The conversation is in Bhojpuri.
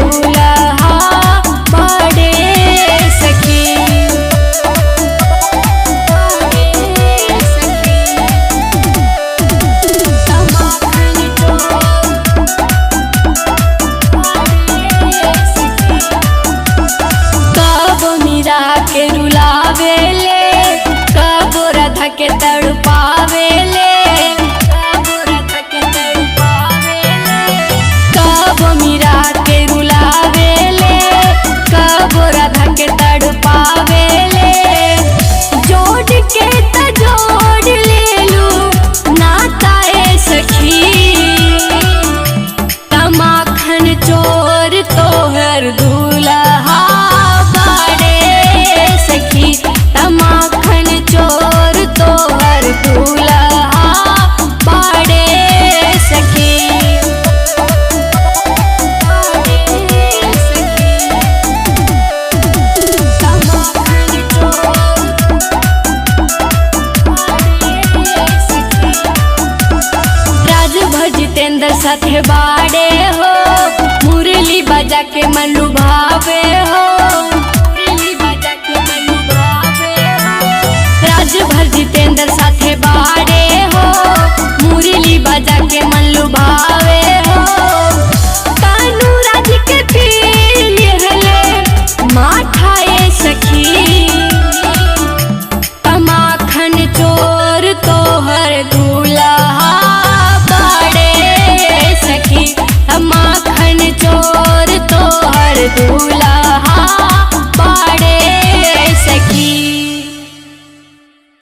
दूल्हा बड़े सखी। कबो मीरा के रुलावेले, कबो राधा के तड़पावेले, कबो मीरा के रुलावेले, कबो राधा के तड़पावेले। जोड़ के त जोड़ लेलू नाता ए सखी, तमाखन चोर तोहर दूल्हा बड़े सखी। तमाखन चोर तोहर दूल्हा बड़े सखी। जितेंद्र साथे बाड़े हो, मुरली बजा के मन लुभावे हो, मुरली बजा के मन लुभावे हो। राजभर जितेंद्र साथे बाड़े